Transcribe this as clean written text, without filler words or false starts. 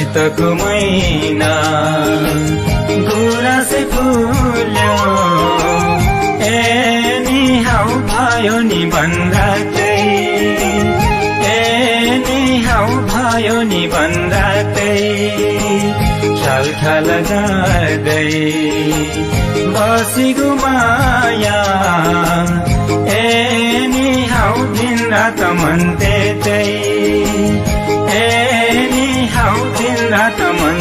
चैतको महिना गुराँसै फुल्यो ए नि हाउ भयो नि भन्दाकै ए नि हाउ भयो नि भन्दाकै छलछल गर्दै बसेको माया ए नि हाउ दिन रात मन त्यतै ए नि हाउ दिन रात मन